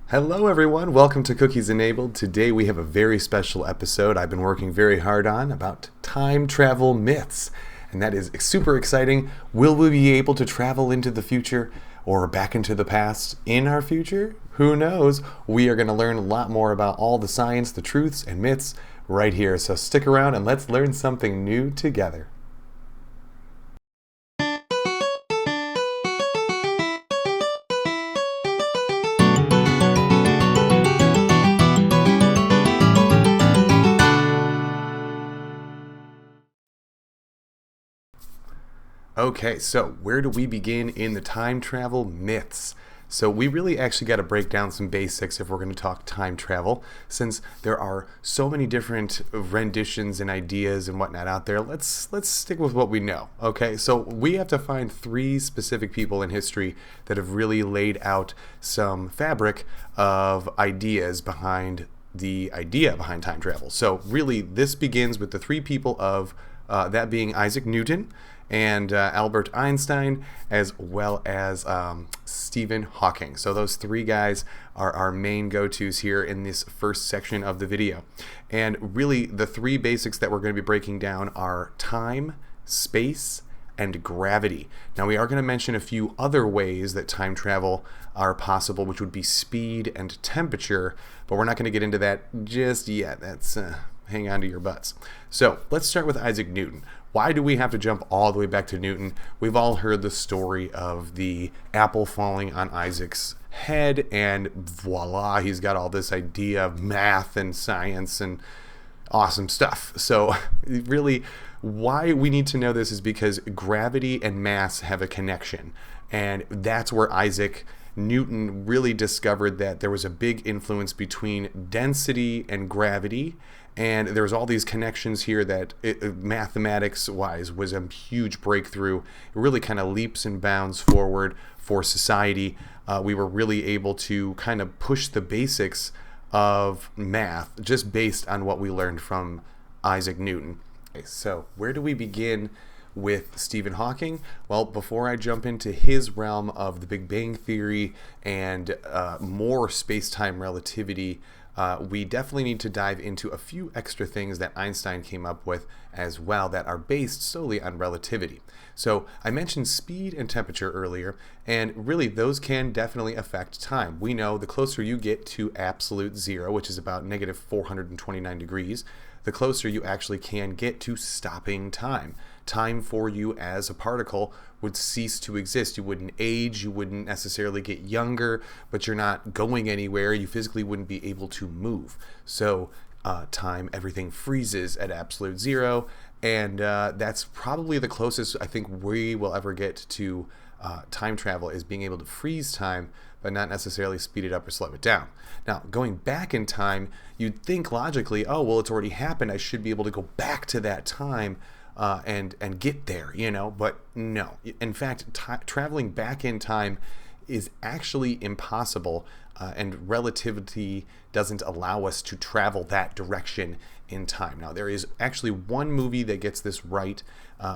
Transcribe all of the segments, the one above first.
Hello, everyone. Welcome to Cookies Enabled. Today we have a very special episode I've been working very hard on about time travel myths. And that is super exciting. Will we be able to travel into the future or back into the past in our future? Who knows? We are going to learn a lot more about all the science, the truths, and myths right here. So stick around and let's learn something new together. Okay, so where do we begin in the time travel myths? So we really actually got to break down some basics if we're going to talk time travel, since there are so many different renditions and ideas and whatnot out there. Let's stick with what we know. Okay, so we have to find three specific people in history that have really laid out some fabric of ideas behind the idea behind time travel. So really, this begins with the three people of that being Isaac Newton and Albert Einstein, as well as Stephen Hawking. So those three guys are our main go-tos here in this first section of the video. And really, the three basics that we're going to be breaking down are time, space, and gravity. Now, we are going to mention a few other ways that time travel are possible, which would be speed and temperature, but we're not going to get into that just yet. That's hang on to your butts. So let's start with Isaac Newton. Why do we have to jump all the way back to Newton? We've all heard the story of the apple falling on Isaac's head, and voila, he's got all this idea of math and science and awesome stuff. So really, why we need to know this is because gravity and mass have a connection, and that's where Isaac Newton really discovered that there was a big influence between density and gravity, and there's all these connections here that mathematics-wise was a huge breakthrough. It really kind of leaps and bounds forward for society. We were really able to kind of push the basics of math just based on what we learned from Isaac Newton. Okay, so where do we begin with Stephen Hawking? Well, before I jump into his realm of the Big Bang Theory and more space-time relativity, we definitely need to dive into a few extra things that Einstein came up with as well that are based solely on relativity. So I mentioned speed and temperature earlier, and really those can definitely affect time. We know the closer you get to absolute zero, which is about negative 429 degrees, the closer you actually can get to stopping time. Time for you as a particle would cease to exist. You wouldn't age, you wouldn't necessarily get younger, but you're not going anywhere. You physically wouldn't be able to move. So time, everything freezes at absolute zero, and that's probably the closest I think we will ever get to time travel, is being able to freeze time, but not necessarily speed it up or slow it down. Now, going back in time, you'd think logically, oh, well, it's already happened. I should be able to go back to that time and get there, you know, but no. In fact, traveling back in time is actually impossible, and relativity doesn't allow us to travel that direction in time. Now, there is actually one movie that gets this right,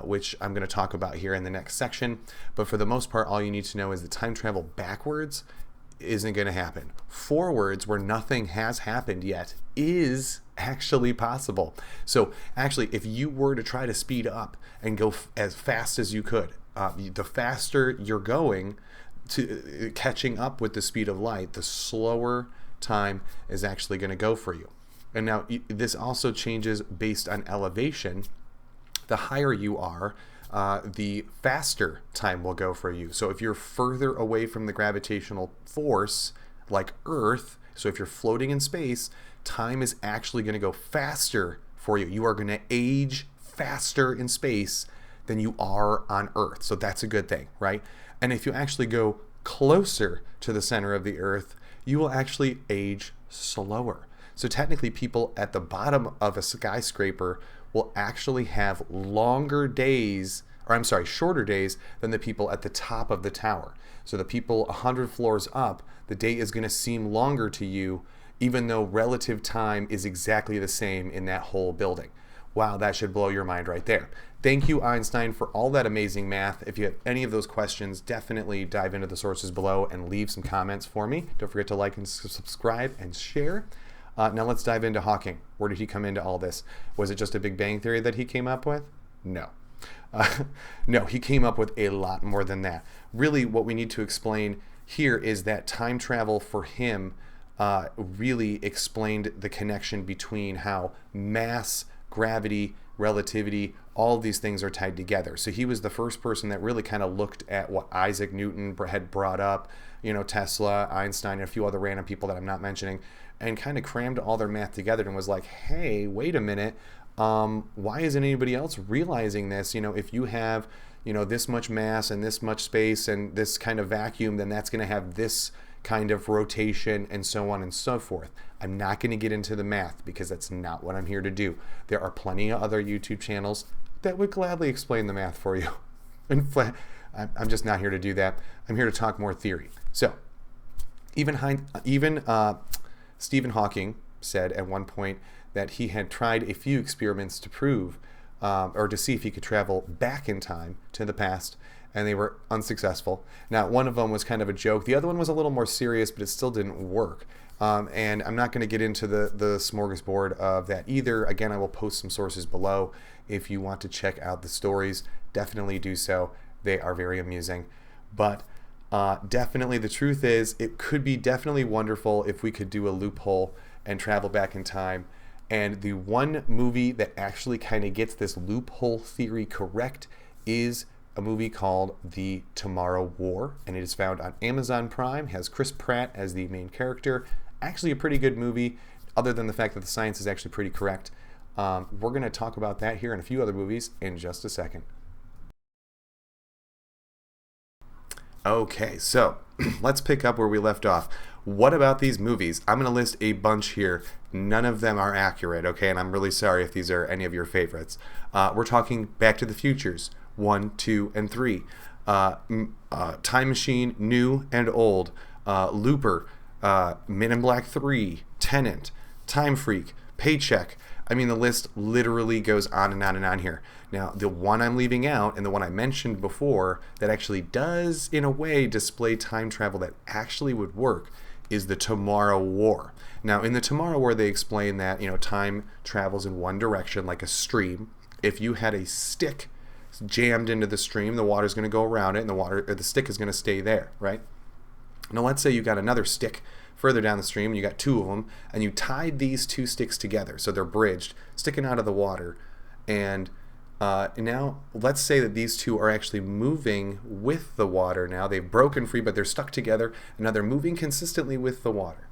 which I'm going to talk about here in the next section, but for the most part, all you need to know is that time travel backwards isn't going to happen. Forwards, where nothing has happened yet, is actually possible. So actually, if you were to try to speed up and go as fast as you could, the faster you're going to catching up with the speed of light, the slower time is actually going to go for you. And now this also changes based on elevation. The higher you are, the faster time will go for you. So if you're further away from the gravitational force, like Earth, so if you're floating in space, time is actually going to go faster for you. You are going to age faster in space than you are on Earth. So that's a good thing, right? And if you actually go closer to the center of the Earth, you will actually age slower. So technically, people at the bottom of a skyscraper will actually have shorter days than the people at the top of the tower. So the people 100 floors up, the day is going to seem longer to you, even though relative time is exactly the same in that whole building. Wow, that should blow your mind right there. Thank you, Einstein, for all that amazing math. If you have any of those questions, definitely dive into the sources below and leave some comments for me. Don't forget to like and subscribe and share. Now let's dive into Hawking. Where did he come into all this? Was it just a Big Bang Theory that he came up with? No. No, he came up with a lot more than that. Really, what we need to explain here is that time travel for him really explained the connection between how mass, gravity, relativity, all of these things are tied together. So he was the first person that really kind of looked at what Isaac Newton had brought up, Tesla, Einstein, and a few other random people that I'm not mentioning, and kind of crammed all their math together and was like, hey, wait a minute, why isn't anybody else realizing this? If you have, this much mass and this much space and this kind of vacuum, then that's going to have this kind of rotation and so on and so forth. I'm not going to get into the math because that's not what I'm here to do. There are plenty of other YouTube channels that would gladly explain the math for you. I'm just not here to do that. I'm here to talk more theory. So even Stephen Hawking said at one point that he had tried a few experiments to prove or to see if he could travel back in time to the past, and they were unsuccessful. Now, one of them was kind of a joke. The other one was a little more serious, but it still didn't work. And I'm not going to get into the smorgasbord of that either. Again, I will post some sources below. If you want to check out the stories, definitely do so. They are very amusing. But definitely the truth is it could be definitely wonderful if we could do a loophole and travel back in time. And the one movie that actually kind of gets this loophole theory correct is a movie called The Tomorrow War, and it is found on Amazon Prime. It has Chris Pratt as the main character. Actually a pretty good movie, other than the fact that the science is actually pretty correct. We're going to talk about that here and a few other movies in just a second. Okay, so let's pick up where we left off. What about these movies? I'm going to list a bunch here. None of them are accurate, okay? And I'm really sorry if these are any of your favorites. We're talking Back to the Futures, 1, 2, and 3. Time Machine, new and old. Looper, Men in Black 3, Tenet, Time Freak, Paycheck. I mean, the list literally goes on and on and on here. Now, the one I'm leaving out and the one I mentioned before that actually does, in a way, display time travel that actually would work is the Tomorrow War. Now, in the Tomorrow War, they explain that, time travels in one direction like a stream. If you had a stick jammed into the stream, the water's going to go around it and the stick is going to stay there, right? Now, let's say you got another stick further down the stream, and you got two of them, and you tied these two sticks together, so they're bridged, sticking out of the water, and now let's say that these two are actually moving with the water now. They've broken free, but they're stuck together, and now they're moving consistently with the water.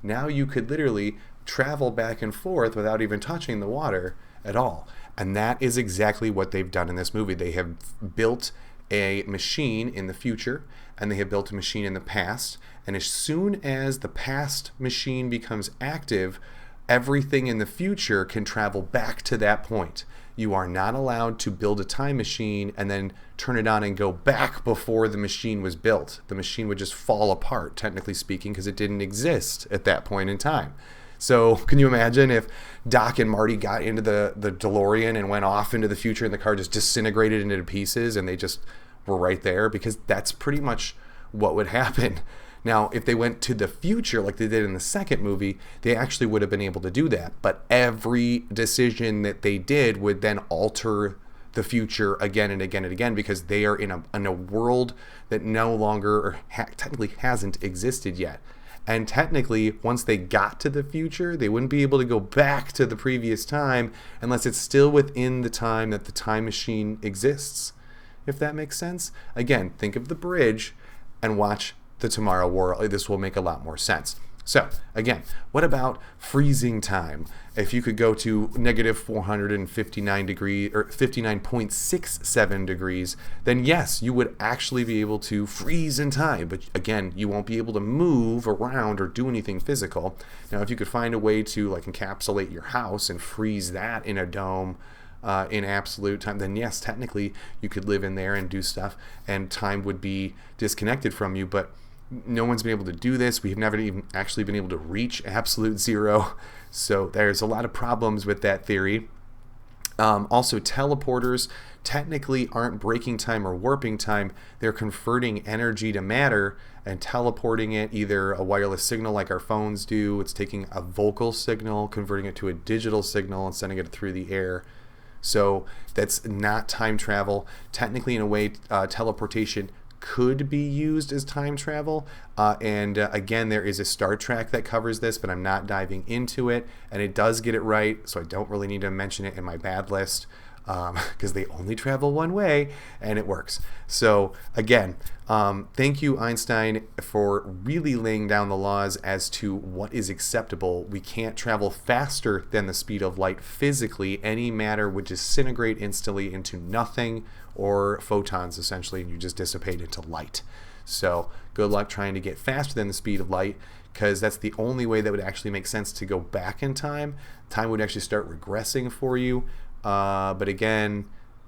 Now you could literally travel back and forth without even touching the water at all. And that is exactly what they've done in this movie. They have built a machine in the future, and they have built a machine in the past, and as soon as the past machine becomes active, everything in the future can travel back to that point. You are not allowed to build a time machine and then turn it on and go back before the machine was built. The machine would just fall apart, technically speaking, because it didn't exist at that point in time. So can you imagine if Doc and Marty got into the DeLorean and went off into the future and the car just disintegrated into pieces and they just were right there? Because that's pretty much what would happen. Now, if they went to the future like they did in the second movie, they actually would have been able to do that. But every decision that they did would then alter the future again and again and again, because they are in a world that no longer or technically hasn't existed yet. And technically, once they got to the future, they wouldn't be able to go back to the previous time unless it's still within the time that the time machine exists, if that makes sense. Again, think of the bridge and watch the Tomorrow War. This will make a lot more sense. So again, what about freezing time? If you could go to negative 459 degrees or 59.67 degrees, then yes, you would actually be able to freeze in time. But again, you won't be able to move around or do anything physical. Now, if you could find a way to like encapsulate your house and freeze that in a dome in absolute time, then yes, technically you could live in there and do stuff and time would be disconnected from you. But no one's been able to do this. We have never even actually been able to reach absolute zero. So there's a lot of problems with that theory. Also, teleporters technically aren't breaking time or warping time. They're converting energy to matter and teleporting it, either a wireless signal like our phones do. It's taking a vocal signal, converting it to a digital signal and sending it through the air. So that's not time travel. Technically, in a way, teleportation could be used as time travel. Again, there is a Star Trek that covers this, but I'm not diving into it. And it does get it right, so I don't really need to mention it in my bad list because they only travel one way and it works. So again, thank you, Einstein, for really laying down the laws as to what is acceptable. We can't travel faster than the speed of light physically. Any matter would disintegrate instantly into nothing, or photons essentially, and you just dissipate into light. So good luck trying to get faster than the speed of light, because that's the only way that would actually make sense to go back in time. Time would actually start regressing for you. But again,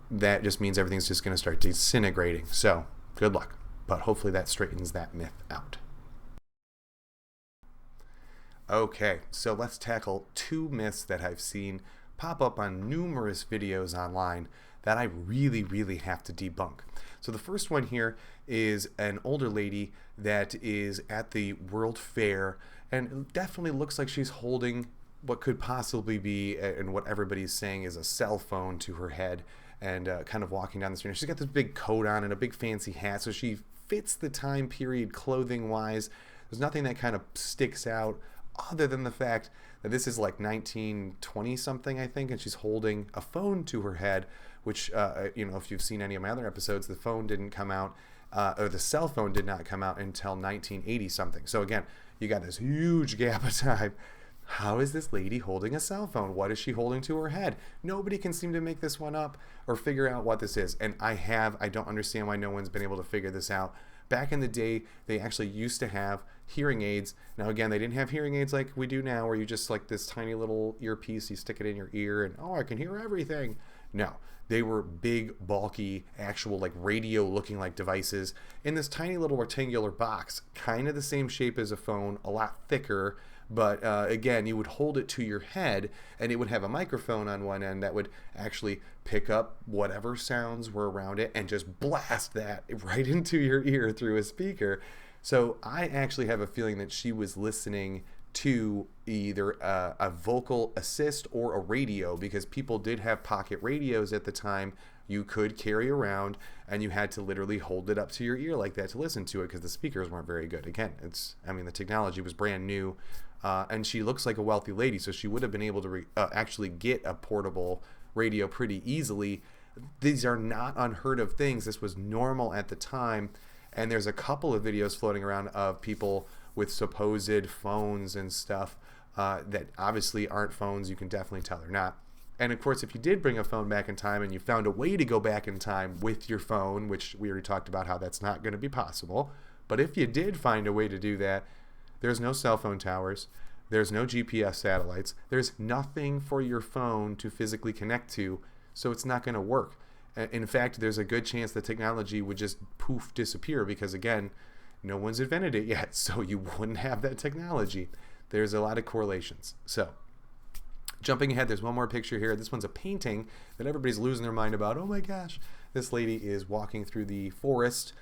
that just means everything's just going to start disintegrating. So good luck. But hopefully that straightens that myth out. Okay, so let's tackle two myths that I've seen pop up on numerous videos online that I really have to debunk. So the first one here is an older lady that is at the World Fair, and it definitely looks like she's holding what could possibly be, and what everybody's saying is, a cell phone to her head, and kind of walking down the street. She's got this big coat on and a big fancy hat, so she fits the time period clothing wise. There's nothing that kind of sticks out other than the fact that this is like 1920 something, I think, and she's holding a phone to her head, which if you've seen any of my other episodes, the phone didn't come out, or the cell phone did not come out until 1980 something. So again, you got this huge gap of time. How is this lady holding a cell phone? What is she holding to her head? Nobody can seem to make this one up or figure out what this is. And I don't understand why no one's been able to figure this out. Back in the day, they actually used to have hearing aids. Now, again, they didn't have hearing aids like we do now, where you just like this tiny little earpiece, you stick it in your ear and, oh, I can hear everything. No, they were big, bulky, actual like radio looking like devices in this tiny little rectangular box, kind of the same shape as a phone, a lot thicker. But again, you would hold it to your head and it would have a microphone on one end that would actually pick up whatever sounds were around it and just blast that right into your ear through a speaker. So I actually have a feeling that she was listening to either a vocal assist or a radio, because people did have pocket radios at the time you could carry around, and you had to literally hold it up to your ear like that to listen to it, because the speakers weren't very good. Again, the technology was brand new. And she looks like a wealthy lady, so she would have been able to actually get a portable radio pretty easily. These are not unheard of things. This was normal at the time, and there's a couple of videos floating around of people with supposed phones and stuff that obviously aren't phones. You can definitely tell they're not. And of course, if you did bring a phone back in time and you found a way to go back in time with your phone, which we already talked about how that's not going to be possible, but if you did find a way to do that, there's no cell phone towers, there's no GPS satellites, there's nothing for your phone to physically connect to, so it's not going to work. In fact, there's a good chance the technology would just poof disappear, because again, no one's invented it yet, so you wouldn't have that technology. There's a lot of correlations. So jumping ahead, there's one more picture here. This one's a painting that everybody's losing their mind about. Oh my gosh, this lady is walking through the forest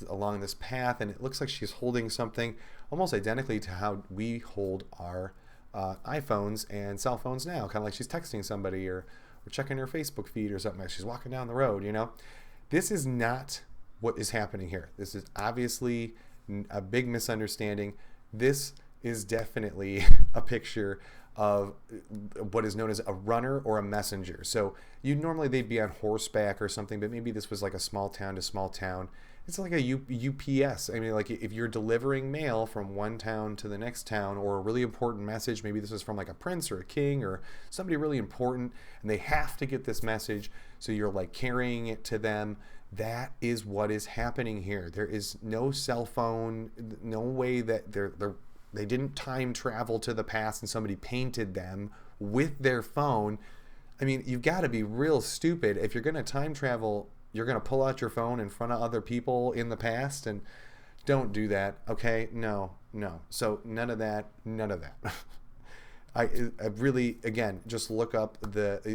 along this path, and it looks like she's holding something almost identically to how we hold our iPhones and cell phones now, kind of like she's texting somebody or checking her Facebook feed or something as she's walking down the road. This is not what is happening here. This is obviously a big misunderstanding. This is definitely a picture of what is known as a runner or a messenger. So normally they'd be on horseback or something, but maybe this was like a small town to small town. It's like a UPS. Like if you're delivering mail from one town to the next town, or a really important message, maybe this was from like a prince or a king or somebody really important, and they have to get this message, so you're like carrying it to them. That is what is happening here. There is no cell phone, no way that they didn't time travel to the past and somebody painted them with their phone. You've got to be real stupid if you're going to time travel. You're going to pull out your phone in front of other people in the past, and don't do that. Okay? No. So none of that. I really, again, just look up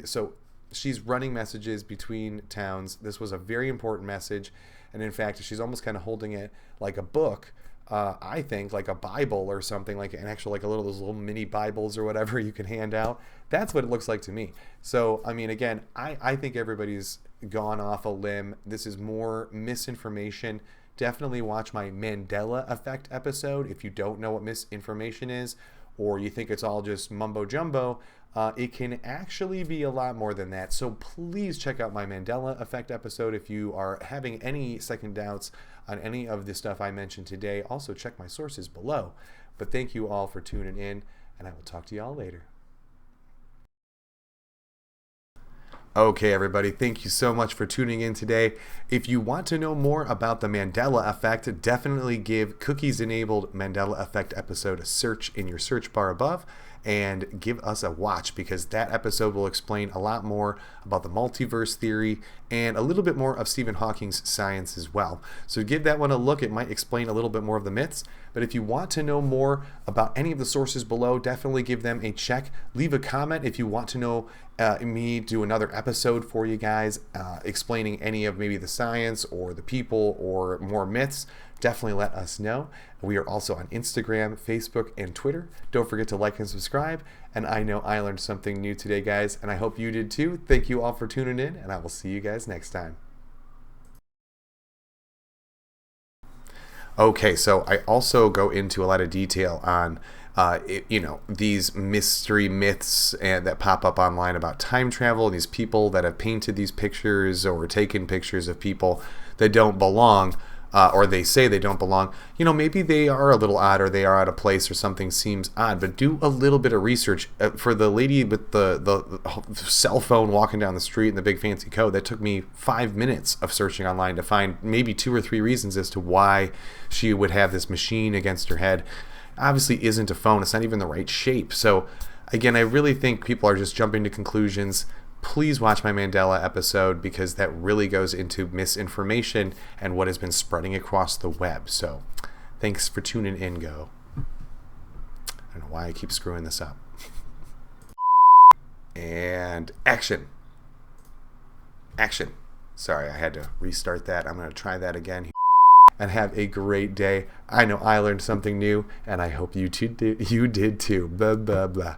so she's running messages between towns. This was a very important message. And in fact, she's almost kind of holding it like a book. I think like a Bible or something, like an actual, like a little, those little mini Bibles or whatever you can hand out. That's what it looks like to me. So, I mean, again, I think everybody's gone off a limb. This is more misinformation. Definitely watch my Mandela Effect episode if you don't know what misinformation is, or you think it's all just mumbo jumbo. It can actually be a lot more than that. So please check out my Mandela Effect episode if you are having any second doubts on any of the stuff I mentioned today. Also check my sources below. But thank you all for tuning in, and I will talk to you all later. Okay, everybody, thank you so much for tuning in today. If you want to know more about the Mandela Effect, definitely give Cookies Enabled Mandela Effect episode a search in your search bar above and give us a watch, because that episode will explain a lot more about the multiverse theory and a little bit more of Stephen Hawking's science as well. So give that one a look. It might explain a little bit more of the myths. But if you want to know more about any of the sources below, definitely give them a check. Leave a comment if you want to know me do another episode for you guys explaining any of maybe the science or the people or more myths. Definitely let us know. We are also on Instagram, Facebook, and Twitter. Don't forget to like and subscribe. And I know I learned something new today, guys, and I hope you did too. Thank you all for tuning in, and I will see you guys next time. Okay, so I also go into a lot of detail on these mystery myths and that pop up online about time travel, these people that have painted these pictures or taken pictures of people that don't belong, or they say they don't belong. Maybe they are a little odd, or they are out of place, or something seems odd, but do a little bit of research. For the lady with the cell phone walking down the street in the big fancy coat, that took me 5 minutes of searching online to find maybe 2 or 3 reasons as to why she would have this machine against her head. Obviously isn't a phone. It's not even the right shape. So again, I really think people are just jumping to conclusions. Please watch my Mandela episode, because that really goes into misinformation and what has been spreading across the web. So thanks for tuning in, Go. I don't know why I keep screwing this up. And action. Action. Sorry, I had to restart that. I'm going to try that again. And have a great day. I know I learned something new, and I hope you did too. Blah, blah, blah.